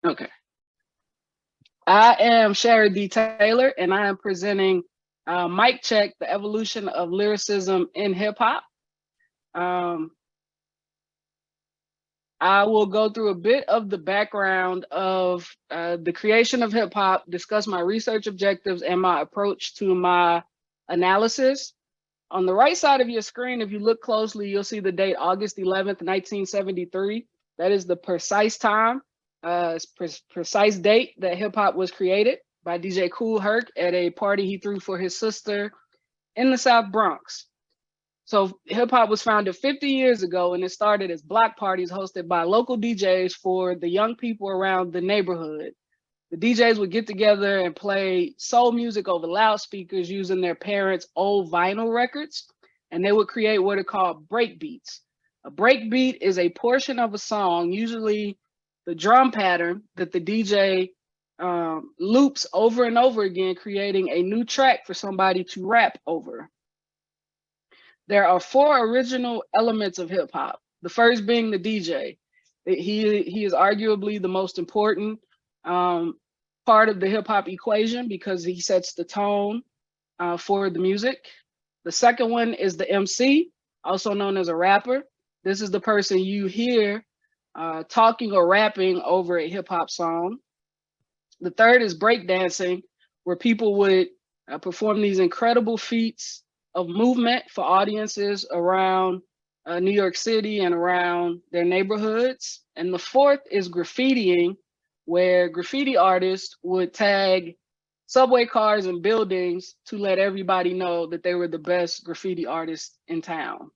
Okay. I am Sherry D. Taylor, and I am presenting Mic Check, the evolution of lyricism in hip hop. I will go through a bit of the background of the creation of hip hop, discuss my research objectives and my approach to my analysis. On the right side of your screen, if you look closely, you'll see the date August 11th, 1973. That is the precise time, precise date that hip hop was created by DJ Kool Herc at a party he threw for his sister in the South Bronx. So hip hop was founded 50 years ago, and it started as block parties hosted by local DJs for the young people around the neighborhood. The DJs would get together and play soul music over loudspeakers using their parents' old vinyl records, and they would create what are called break beats. A break beat is a portion of a song, usually the drum pattern that the DJ loops over and over again, creating a new track for somebody to rap over. There are four original elements of hip hop. The first being the DJ. He is arguably the most important part of the hip hop equation because he sets the tone for the music. The second one is the MC, also known as a rapper. This is the person you hear talking or rapping over a hip hop song. The third is breakdancing, where people would perform these incredible feats of movement for audiences around New York City and around their neighborhoods. And the fourth is graffitiing, where graffiti artists would tag subway cars and buildings to let everybody know that they were the best graffiti artists in town.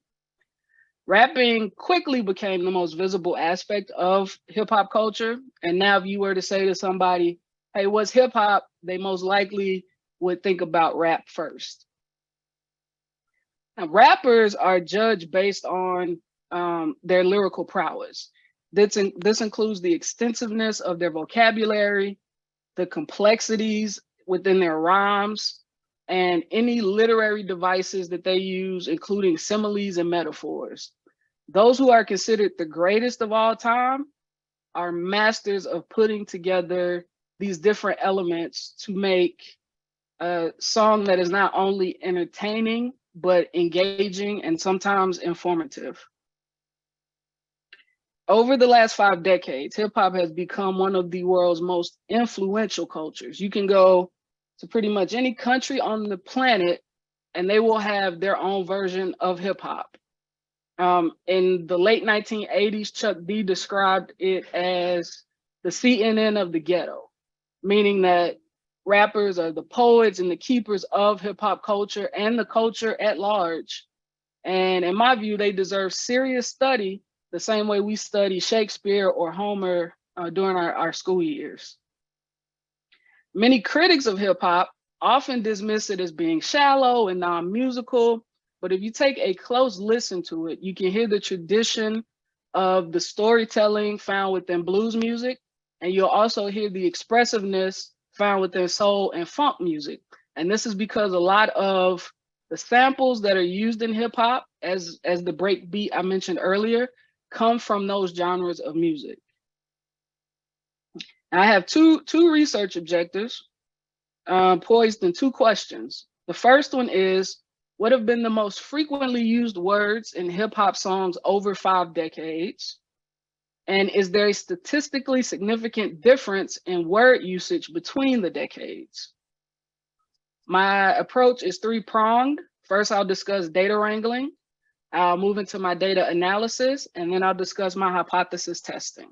Rapping quickly became the most visible aspect of hip hop culture. And now if you were to say to somebody, hey, what's hip hop? They most likely would think about rap first. Now, rappers are judged based on their lyrical prowess. This includes the extensiveness of their vocabulary, the complexities within their rhymes, and any literary devices that they use, including similes and metaphors. Those who are considered the greatest of all time are masters of putting together these different elements to make a song that is not only entertaining, but engaging and sometimes informative. Over the last 5 decades, hip hop has become one of the world's most influential cultures. You can go to pretty much any country on the planet and they will have their own version of hip hop. In the late 1980s, Chuck D described it as the CNN of the ghetto, meaning that rappers are the poets and the keepers of hip hop culture and the culture at large. And in my view, they deserve serious study the same way we study Shakespeare or Homer during our school years. Many critics of hip hop often dismiss it as being shallow and non-musical, but if you take a close listen to it, you can hear the tradition of the storytelling found within blues music, and you'll also hear the expressiveness found within soul and funk music. And this is because a lot of the samples that are used in hip hop, as the break beat I mentioned earlier, come from those genres of music. And I have two research objectives poised in 2 questions. The first one is, what have been the most frequently used words in hip hop songs over 5 decades? And is there a statistically significant difference in word usage between the decades? My approach is 3-pronged. First, I'll discuss data wrangling. I'll move into my data analysis, and then I'll discuss my hypothesis testing.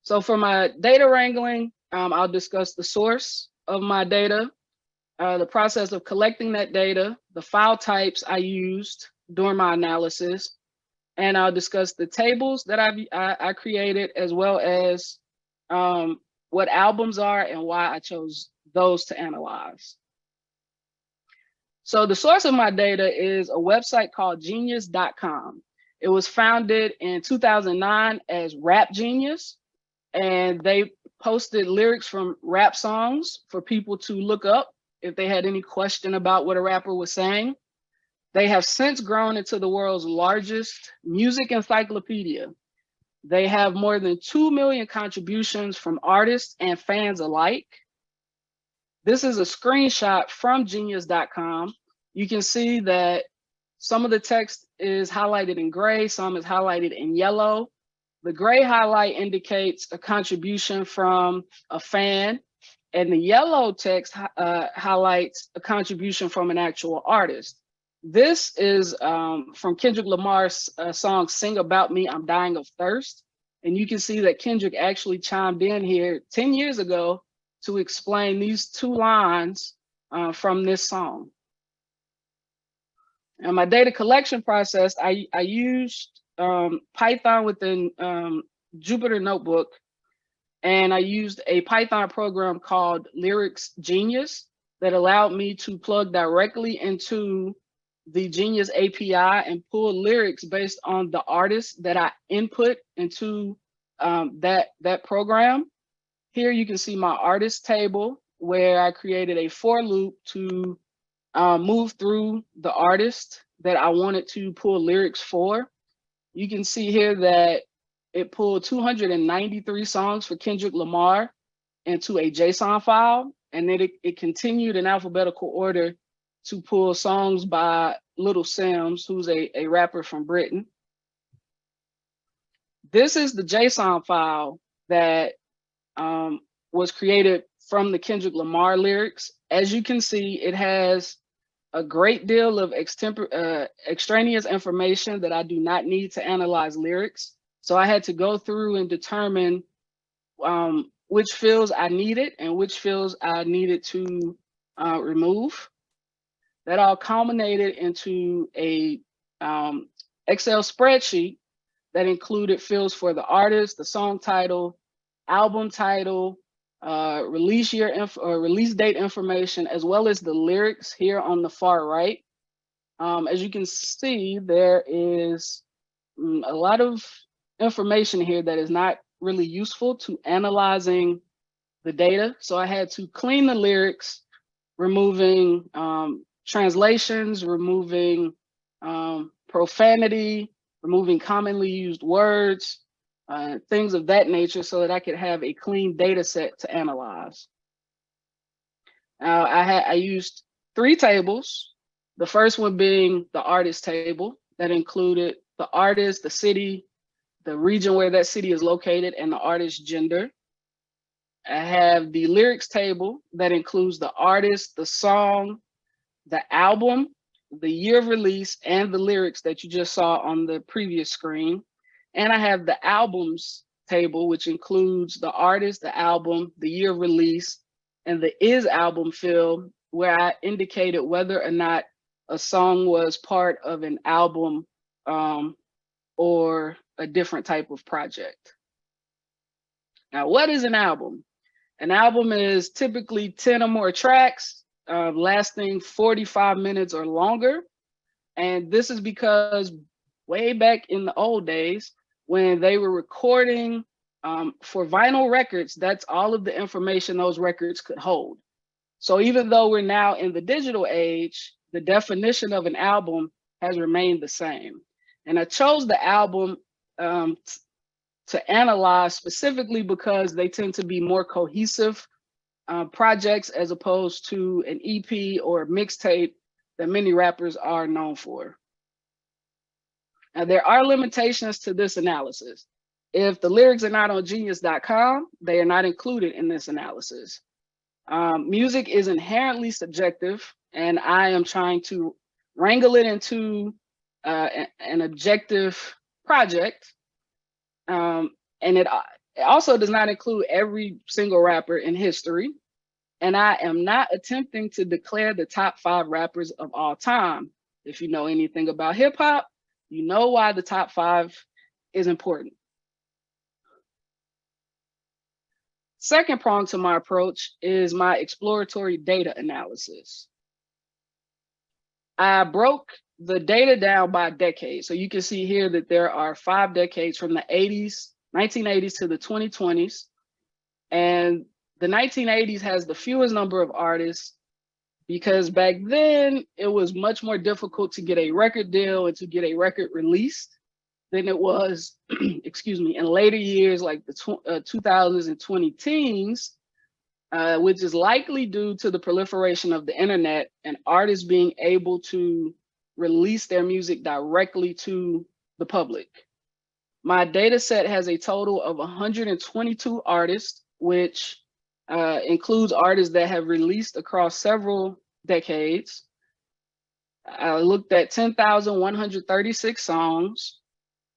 So for my data wrangling, I'll discuss the source of my data, the process of collecting that data, the file types I used during my analysis, and I'll discuss the tables that I created, as well as what albums are and why I chose those to analyze. So the source of my data is a website called genius.com. It was founded in 2009 as Rap Genius, and they posted lyrics from rap songs for people to look up if they had any question about what a rapper was saying. They have since grown into the world's largest music encyclopedia. They have more than 2 million contributions from artists and fans alike. This is a screenshot from genius.com. You can see that some of the text is highlighted in gray, some is highlighted in yellow. The gray highlight indicates a contribution from a fan, and the yellow text highlights a contribution from an actual artist. This is from Kendrick Lamar's song Sing About Me, I'm Dying of Thirst. And you can see that Kendrick actually chimed in here 10 years ago to explain these 2 lines from this song. And my data collection process, I used Python within Jupyter Notebook, and I used a Python program called Lyrics Genius that allowed me to plug directly into the Genius API and pull lyrics based on the artists that I input into that program. Here you can see my artist table where I created a for loop to move through the artist that I wanted to pull lyrics for. You can see here that it pulled 293 songs for Kendrick Lamar into a JSON file, and then it continued in alphabetical order to pull songs by Little Sims, who's a rapper from Britain. This is the JSON file that was created from the Kendrick Lamar lyrics. As you can see, it has a great deal of extraneous information that I do not need to analyze lyrics. So I had to go through and determine which fields I needed and which fields I needed to remove. That all culminated into a Excel spreadsheet that included fields for the artist, the song title, album title, release year or release date information, as well as the lyrics here on the far right. As you can see, there is a lot of information here that is not really useful to analyzing the data. So I had to clean the lyrics, removing translations, removing profanity, removing commonly used words, things of that nature, so that I could have a clean data set to analyze. I used 3 tables. The first one being the artist table that included the artist, the city, the region where that city is located, and the artist's gender. I have the lyrics table that includes the artist, the song, the album, the year of release, and the lyrics that you just saw on the previous screen. And I have the albums table, which includes the artist, the album, the year of release, and the is album field, where I indicated whether or not a song was part of an album or a different type of project. Now, what is an album? An album is typically 10 or more tracks, lasting 45 minutes or longer. And this is because way back in the old days, when they were recording for vinyl records, that's all of the information those records could hold. So even though we're now in the digital age, the definition of an album has remained the same. And I chose the album to analyze specifically because they tend to be more cohesive projects as opposed to an EP or a mixtape that many rappers are known for. Now, there are limitations to this analysis. If the lyrics are not on genius.com, they are not included in this analysis. Music is inherently subjective, and I am trying to wrangle it into an objective project. And it also does not include every single rapper in history. And I am not attempting to declare the top 5 rappers of all time. If you know anything about hip hop, you know why the top 5 is important. Second prong to my approach is my exploratory data analysis. I broke the data down by decade. So you can see here that there are 5 decades from the 1980s to the 2020s. And the 1980s has the fewest number of artists because back then it was much more difficult to get a record deal and to get a record released. than it was, excuse me, in later years like the 2000s and 2010s, which is likely due to the proliferation of the internet and artists being able to release their music directly to the public. My data set has a total of 122 artists, which includes artists that have released across several decades. I looked at 10,136 songs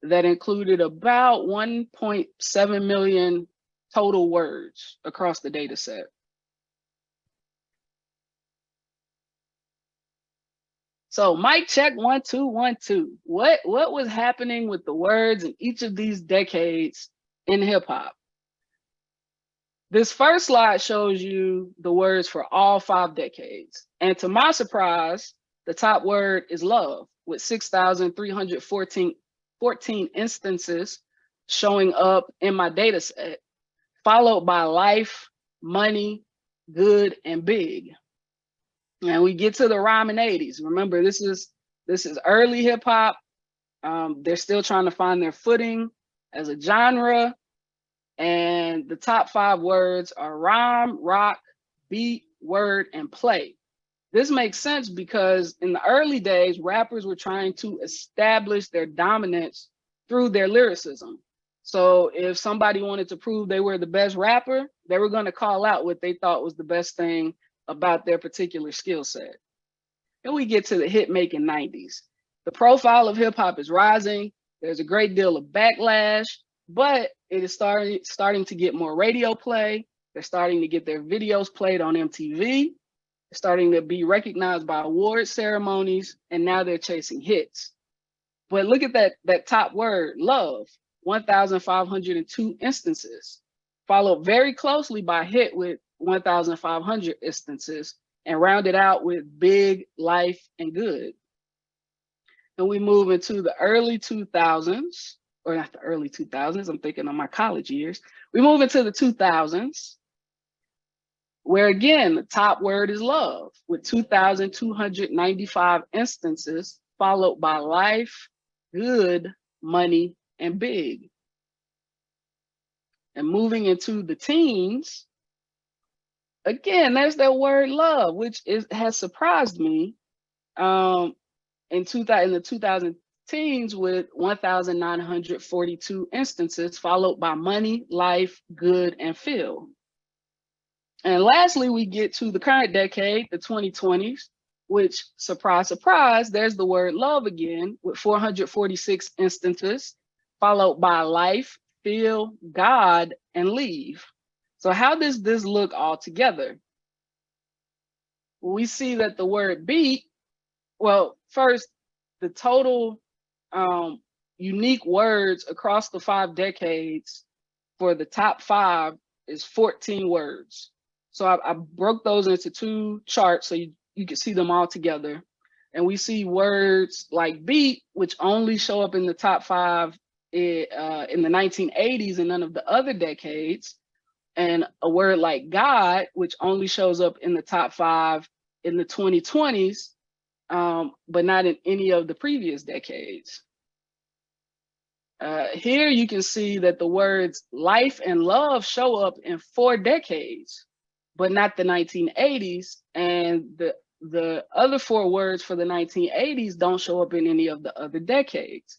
that included about 1.7 million total words across the data set. So mic check 1 2 1 2. What was happening with the words in each of these decades in hip hop? This first slide shows you the words for all 5 decades. And to my surprise, the top word is love, with 6,314 instances showing up in my data set, followed by life, money, good, and big. And we get to the rhyming 80s. Remember, this is early hip hop. They're still trying to find their footing as a genre. And the top 5 words are rhyme, rock, beat, word, and play. This makes sense because in the early days, rappers were trying to establish their dominance through their lyricism. So if somebody wanted to prove they were the best rapper, they were going to call out what they thought was the best thing about their particular skill set. And we get to the hit making 90s. The profile of hip hop is rising. There's a great deal of backlash, but it is starting to get more radio play. They're starting to get their videos played on MTV. They're starting to be recognized by award ceremonies, and now they're chasing hits. But look at that top word, love, 1,502 instances, followed very closely by hit with 1,500 instances, and rounded out with big, life, and good. And we move into the early 2000s, or not the early 2000s, I'm thinking of my college years. We move into the 2000s, where again, the top word is love, with 2,295 instances, followed by life, good, money, and big. And moving into the teens, again, there's that word love, which has surprised me in the 2000 teens with 1,942 instances, followed by money, life, good, and feel. And lastly, we get to the current decade, the 2020s, which, surprise, surprise, there's the word love again with 446 instances, followed by life, feel, God, and leave. So how does this look all together? We see that the word beat, well, first, the total unique words across the 5 decades for the top 5 is 14 words. So I broke those into 2 charts so you can see them all together. And we see words like beat, which only show up in the top 5 in the 1980s and none of the other decades. And a word like God, which only shows up in the top 5 in the 2020s, but not in any of the previous decades. Here you can see that the words life and love show up in 4 decades, but not the 1980s. And the other 4 words for the 1980s don't show up in any of the other decades.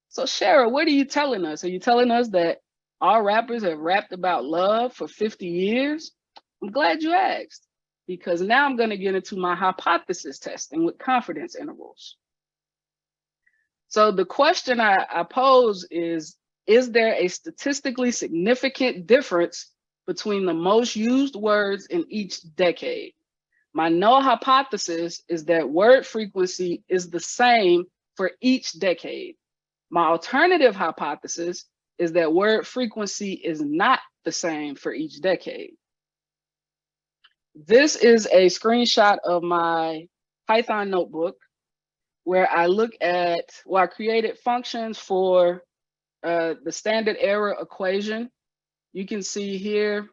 So Shara, what are you telling us? Are you telling us that all rappers have rapped about love for 50 years? I'm glad you asked, because now I'm going to get into my hypothesis testing with confidence intervals. So the question I pose is there a statistically significant difference between the most used words in each decade? My null hypothesis is that word frequency is the same for each decade. My alternative hypothesis is that word frequency is not the same for each decade. This is a screenshot of my Python notebook where I look at, well, I created functions for the standard error equation. You can see here,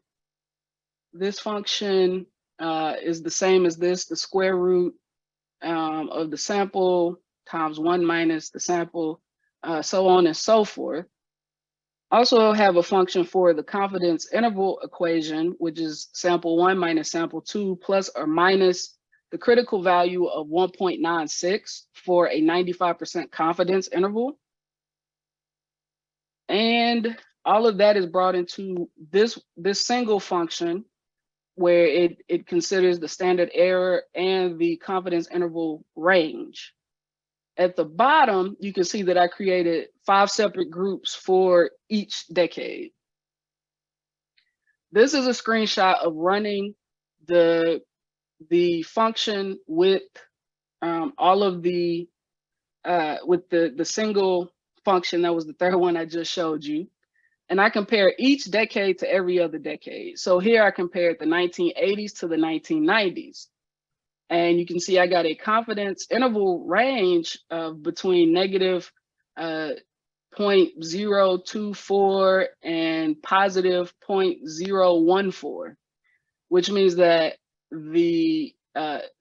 this function is the same as this, the square root of the sample times 1 minus the sample so on and so forth. Also have a function for the confidence interval equation, which is sample 1 minus sample 2 plus or minus the critical value of 1.96 for a 95% confidence interval. And all of that is brought into this single function where it considers the standard error and the confidence interval range. At the bottom, you can see that I created 5 separate groups for each decade. This is a screenshot of running the function with all of the with the single function that was the third one I just showed you. And I compare each decade to every other decade. So here I compared the 1980s to the 1990s. And you can see I got a confidence interval range of between negative 0.024 and positive 0.014, which means that the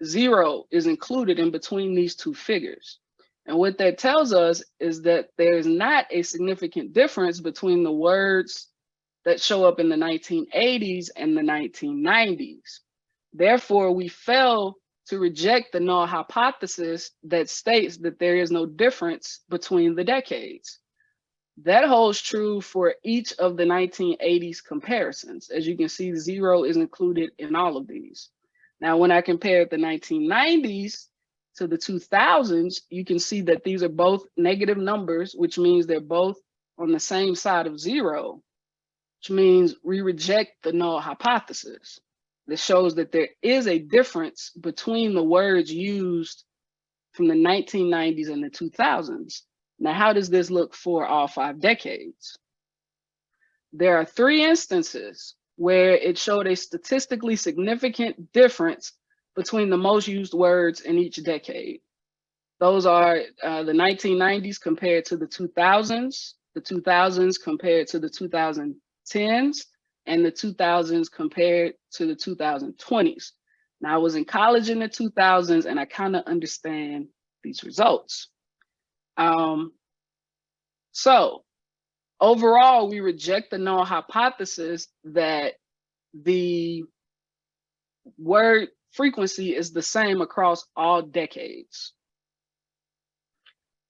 0 is included in between these two figures. And what that tells us is that there's not a significant difference between the words that show up in the 1980s and the 1990s. Therefore, we fail to reject the null hypothesis that states that there is no difference between the decades. That holds true for each of the 1980s comparisons. As you can see, 0 is included in all of these. Now, when I compare the 1990s to the 2000s, you can see that these are both negative numbers, which means they're both on the same side of 0, which means we reject the null hypothesis. That shows that there is a difference between the words used from the 1990s and the 2000s. Now, how does this look for all 5 decades? There are 3 instances where it showed a statistically significant difference between the most used words in each decade. Those are the 1990s compared to the 2000s compared to the 2010s, and the 2000s compared to the 2020s. Now, I was in college in the 2000s, and I kind of understand these results. So overall, we reject the null hypothesis that the word frequency is the same across all decades.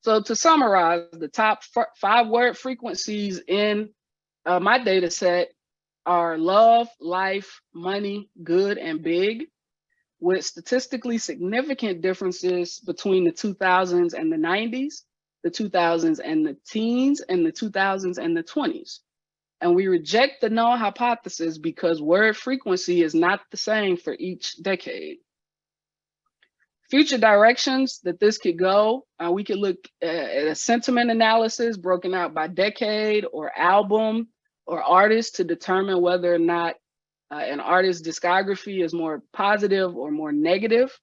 So to summarize, the top 5 word frequencies in my data set are love, life, money, good, and big, with statistically significant differences between the 2000s and the 90s, the 2000s and the teens, and the 2000s and the 20s. And we reject the null hypothesis because word frequency is not the same for each decade. Future directions that this could go, we could look at a sentiment analysis broken out by decade or album or artist to determine whether or not an artist's discography is more positive or more negative.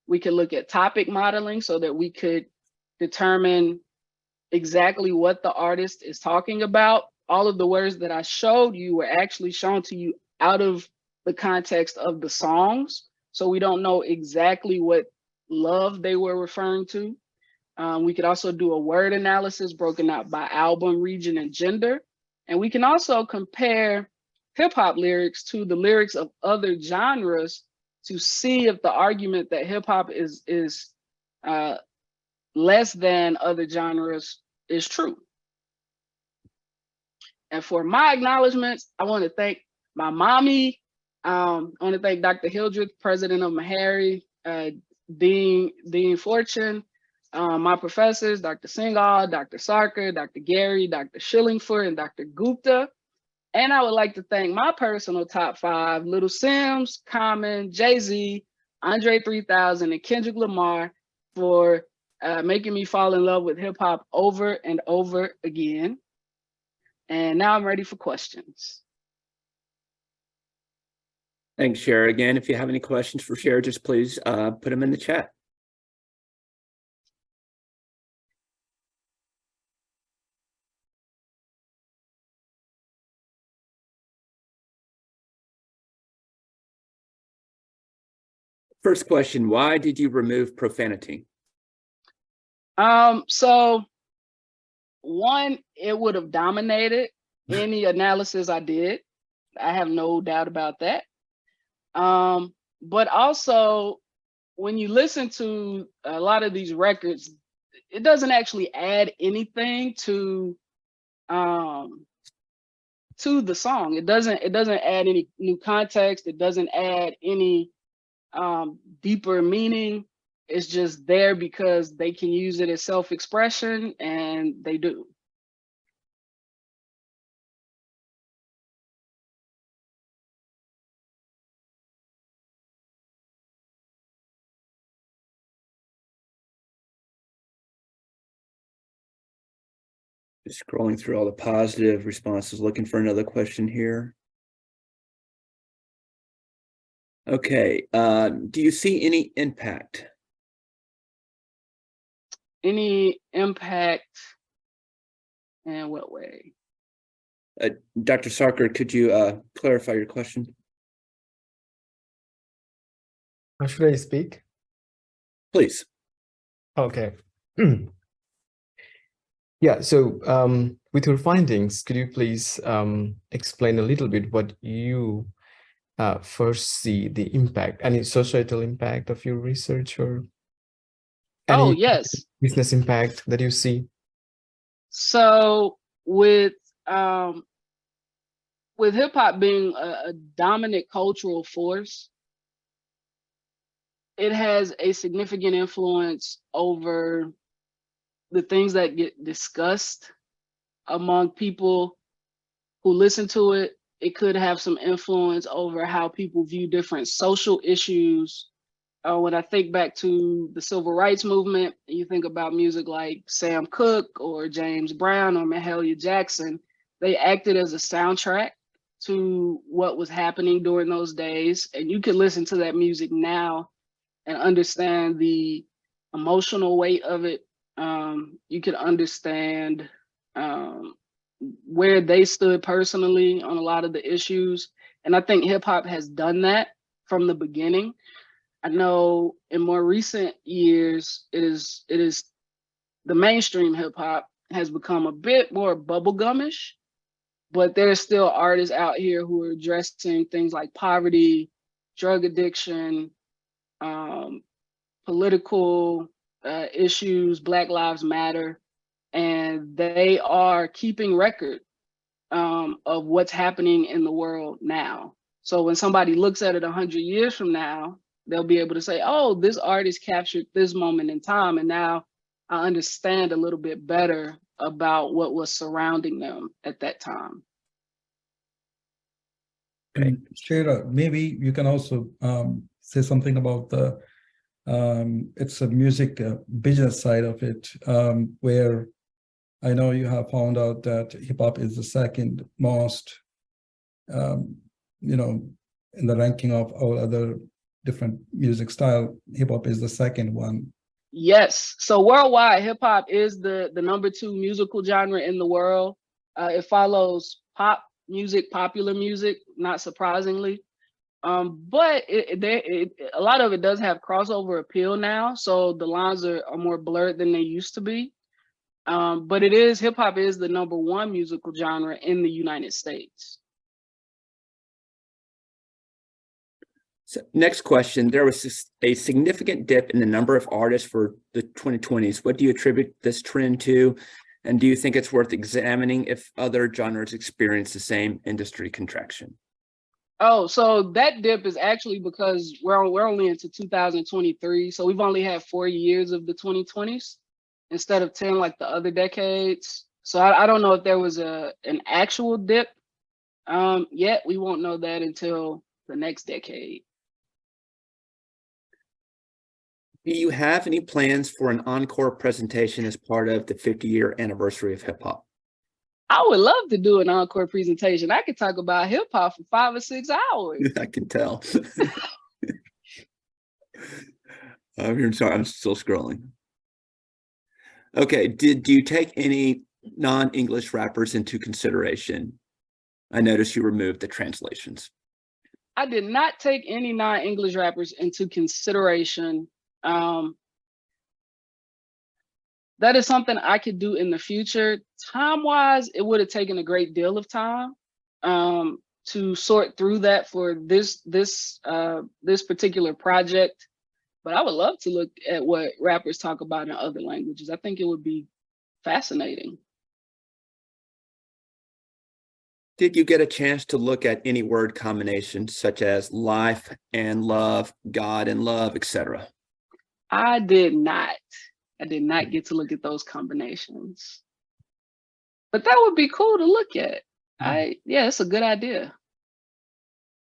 We could look at topic modeling so that we could determine exactly what the artist is talking about. All of the words that I showed you were actually shown to you out of the context of the songs. So we don't know exactly what love they were referring to. We could also do a word analysis broken out by album, region, and gender. And we can also compare hip hop lyrics to the lyrics of other genres to see if the argument that hip hop is less than other genres is true. And for my acknowledgements, I want to thank my mommy. I want to thank Dr. Hildreth, president of Meharry, Dean Fortune, my professors, Dr. Singhal, Dr. Sarkar, Dr. Gary, Dr. Shillingford, and Dr. Gupta. And I would like to thank my personal top 5, Little Sims, Common, Jay-Z, Andre 3000, and Kendrick Lamar for making me fall in love with hip hop over and over again. And now I'm ready for questions. Thanks, Cher. Again, if you have any questions for Cher, just please put them in the chat. First question, why did you remove profanity? So one, it would have dominated any analysis I did. I have no doubt about that. But also, when you listen to a lot of these records, it doesn't actually add anything to the song. It doesn't add any new context. It doesn't add any deeper meaning. It's just there because they can use it as self-expression, and they do. Just scrolling through all the positive responses, looking for another question here. Okay, do you see any impact? Any impact in what way? Dr. Sarkar, could you clarify your question? Should I speak? Please. Okay. Yeah, so with your findings, could you please explain a little bit what you first see the impact, any societal impact of your research, or Oh, any yes. business impact that you see? So with hip hop being a dominant cultural force, it has a significant influence over the things that get discussed among people who listen to it. It could have some influence over how people view different social issues. When I think back to the civil rights movement, you think about music like Sam Cooke or James Brown or Mahalia Jackson, they acted as a soundtrack to what was happening during those days. And you could listen to that music now and understand the emotional weight of it. You could understand where they stood personally on a lot of the issues. And I think hip hop has done that from the beginning. I know in more recent years, it is the mainstream hip hop has become a bit more bubblegumish, but there's still artists out here who are addressing things like poverty, drug addiction, political issues, Black Lives Matter, and they are keeping record of what's happening in the world now. So when somebody looks at it 100 years from now, they'll be able to say, oh, this artist captured this moment in time, and now I understand a little bit better about what was surrounding them at that time. Okay. Shara, maybe you can also say something about the it's a music business side of it, where I know you have found out that hip hop is the second most, you know, in the ranking of all other different music style. Hip hop is the second one. Yes. So worldwide, hip hop is the #2 musical genre in the world. It follows pop music, popular music, not surprisingly. But a lot of it does have crossover appeal now. So the lines are more blurred than they used to be. But hip hop is the #1 musical genre in the United States. So next question, there was a significant dip in the number of artists for the 2020s. What do you attribute this trend to? And do you think it's worth examining if other genres experience the same industry contraction? Oh, so that dip is actually because we're only into 2023. So we've only had 4 years of the 2020s instead of 10 like the other decades. So I don't know if there was an actual dip yet. We won't know that until the next decade. Do you have any plans for an encore presentation as part of the 50-year anniversary of hip hop? I would love to do an encore presentation. I could talk about hip hop for 5 or 6 hours. I can tell. I'm sorry, I'm still scrolling. Okay, do you take any non-English rappers into consideration? I noticed you removed the translations. I did not take any non-English rappers into consideration. that is something I could do in the future. Time-wise, it would have taken a great deal of time to sort through that for this particular project. But I would love to look at what rappers talk about in other languages. I think it would be fascinating. Did you get a chance to look at any word combinations such as life and love, God and love, etc.? I did not. I did not get to look at those combinations. But that would be cool to look at. Yeah, it's a good idea.